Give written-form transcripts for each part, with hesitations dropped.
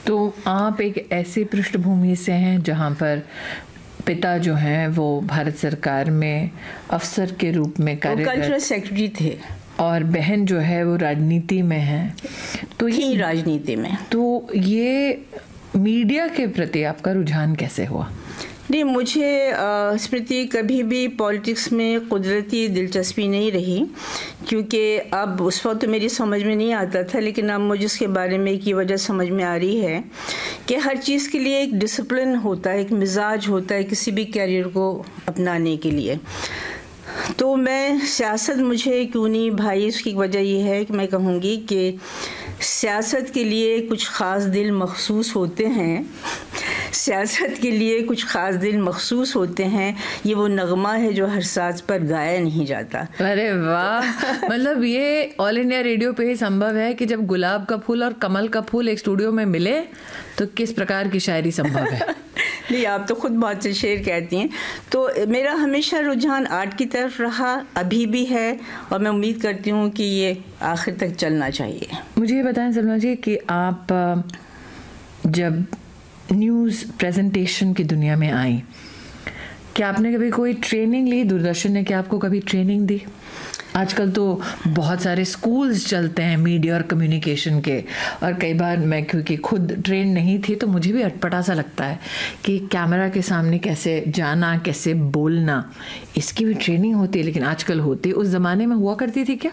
तो आप एक ऐसी पृष्ठभूमि से हैं जहाँ पर पिता जो हैं वो भारत सरकार में अफसर के रूप में कल्चरल सेक्रेटरी थे और बहन जो है वो राजनीति में है, तो ये राजनीति में। तो ये मीडिया के प्रति आपका रुझान कैसे हुआ? नहीं, मुझे स्मृति कभी भी पॉलिटिक्स में कुदरती दिलचस्पी नहीं रही, क्योंकि अब उस वक्त तो मेरी समझ में नहीं आता था, लेकिन अब मुझे इसके बारे में एक वजह समझ में आ रही है कि हर चीज़ के लिए एक डिसिप्लिन होता है, एक मिजाज होता है किसी भी कैरियर को अपनाने के लिए। तो मैं सियासत मुझे क्यों नहीं भाई, उसकी वजह ये है कि मैं कहूँगी कि सियासत के लिए कुछ ख़ास दिल मखसूस होते हैं, सियासत के लिए कुछ ख़ास दिल मखसूस होते हैं। ये वो नगमा है जो हर साज पर गाया नहीं जाता। अरे वाह, मतलब ये ऑल इंडिया रेडियो पे ही संभव है कि जब गुलाब का फूल और कमल का फूल एक स्टूडियो में मिले तो किस प्रकार की शायरी संभव है। नहीं, आप तो खुद बहुत से शेर कहती हैं। तो मेरा हमेशा रुझान आर्ट की तरफ रहा, अभी भी है, और मैं उम्मीद करती हूँ कि ये आखिर तक चलना चाहिए। मुझे ये बताएं सलमा जी कि आप जब न्यूज़ प्रेजेंटेशन की दुनिया में आई, क्या आपने कभी कोई ट्रेनिंग ली? दूरदर्शन ने क्या आपको कभी ट्रेनिंग दी? आजकल तो बहुत सारे स्कूल्स चलते हैं मीडिया और कम्युनिकेशन के, और कई बार मैं क्योंकि खुद ट्रेन नहीं थी तो मुझे भी अटपटा सा लगता है कि कैमरा के सामने कैसे जाना, कैसे बोलना, इसकी भी ट्रेनिंग होती है। लेकिन आजकल होती है, उस ज़माने में हुआ करती थी क्या?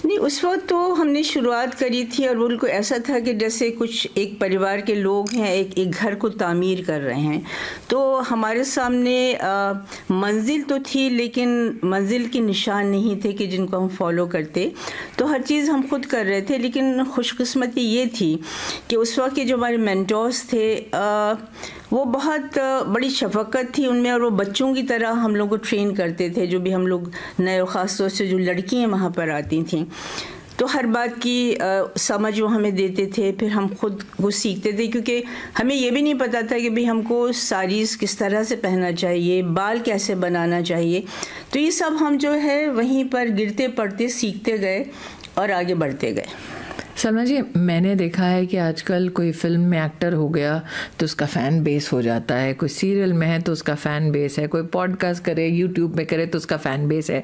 नहीं, उस वक्त तो हमने शुरुआत करी थी और बिल्कुल ऐसा था कि जैसे कुछ एक परिवार के लोग हैं, एक घर को तामीर कर रहे हैं। तो हमारे सामने मंजिल तो थी, लेकिन मंजिल के निशान नहीं थे कि जिनको हम फॉलो करते। तो हर चीज़ हम खुद कर रहे थे, लेकिन खुशकिस्मती ये थी कि उस वक्त के जो हमारे मेंटोर्स थे वो बहुत बड़ी शफकत थी उनमें, और वो बच्चों की तरह हम लोग को ट्रेन करते थे। जो भी हम लोग नए, और ख़ास तौर से जो लड़कियाँ वहाँ पर आती थीं, तो हर बात की समझ वो हमें देते थे। फिर हम खुद वो सीखते थे, क्योंकि हमें ये भी नहीं पता था कि भाई हमको साड़ीज़ किस तरह से पहनना चाहिए, बाल कैसे बनाना चाहिए। तो ये सब हम जो है वहीं पर गिरते पड़ते सीखते गए और आगे बढ़ते गए। सलमा जी, मैंने देखा है कि आजकल कोई फिल्म में एक्टर हो गया तो उसका फ़ैन बेस हो जाता है, कोई सीरियल में है तो उसका फ़ैन बेस है, कोई पॉडकास्ट करे, यूट्यूब में करे तो उसका फ़ैन बेस है।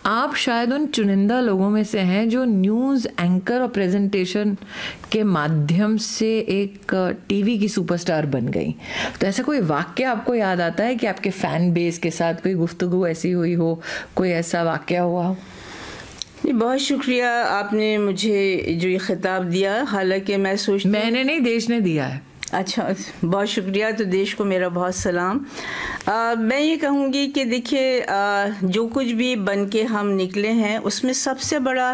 आप शायद उन चुनिंदा लोगों में से हैं जो न्यूज़ एंकर और प्रेजेंटेशन के माध्यम से एक टीवी की सुपरस्टार बन गई। तो ऐसा कोई वाक़या आपको याद आता है कि आपके फ़ैन बेस के साथ कोई गुफ्तगू ऐसी हुई हो, कोई ऐसा वाक़या हुआ हो? बहुत शुक्रिया आपने मुझे जो ये खिताब दिया, हालांकि मैंने नहीं, देश ने दिया है। अच्छा, बहुत शुक्रिया। तो देश को मेरा बहुत सलाम। मैं ये कहूँगी कि देखिए, जो कुछ भी बन के हम निकले हैं उसमें सबसे बड़ा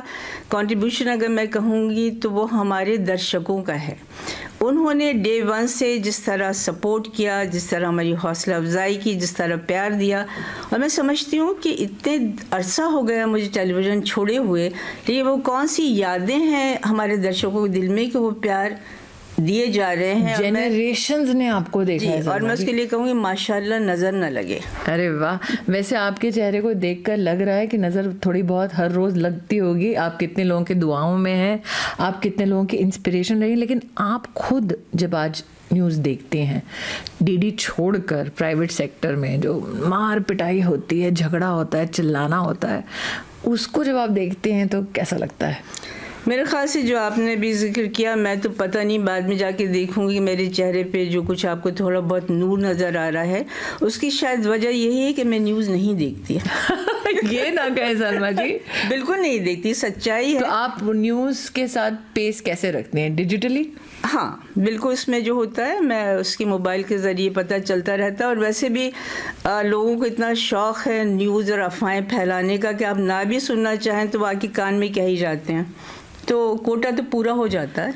कंट्रीब्यूशन अगर मैं कहूँगी तो वो हमारे दर्शकों का है। उन्होंने डे वन से जिस तरह सपोर्ट किया, जिस तरह हमारी हौसला अफजाई की, जिस तरह प्यार दिया, और मैं समझती हूँ कि इतने अरसा हो गया मुझे टेलीविज़न छोड़े हुए, लेकिन वो कौन सी यादें हैं हमारे दर्शकों के दिल में कि वो प्यार दिए जा रहे हैं। जेनरेशंस ने आपको देखा है, और मैं उसके लिए कहूँगी माशाल्लाह नज़र न लगे। अरे वाह, वैसे आपके चेहरे को देखकर लग रहा है कि नज़र थोड़ी बहुत हर रोज़ लगती होगी। आप कितने लोगों के दुआओं में हैं, आप कितने लोगों की इंस्पिरेशन रही। लेकिन आप खुद जब आज न्यूज़ देखते हैं, डीडी छोड़कर प्राइवेट सेक्टर में जो मार पिटाई होती है, झगड़ा होता है, चिल्लाना होता है, उसको जब आप देखते हैं तो कैसा लगता है? मेरे ख्याल से जो आपने भी जिक्र किया, मैं तो पता नहीं, बाद में जाके देखूंगी मेरे चेहरे पे जो कुछ आपको थोड़ा बहुत नूर नज़र आ रहा है, उसकी शायद वजह यही है कि मैं न्यूज़ नहीं देखती। ये ना कहे सलमा जी। बिल्कुल नहीं देखती, सच्चाई है। तो आप न्यूज़ के साथ पेस कैसे रखते हैं? डिजिटली? हाँ बिल्कुल, इसमें जो होता है मैं उसकी मोबाइल के ज़रिए पता चलता रहता है। और वैसे भी लोगों को इतना शौक़ है न्यूज़ और अफवाहें फैलाने का कि आप ना भी सुनना चाहें तो बाकी कान में कह ही जाते हैं, तो कोटा तो पूरा हो जाता है।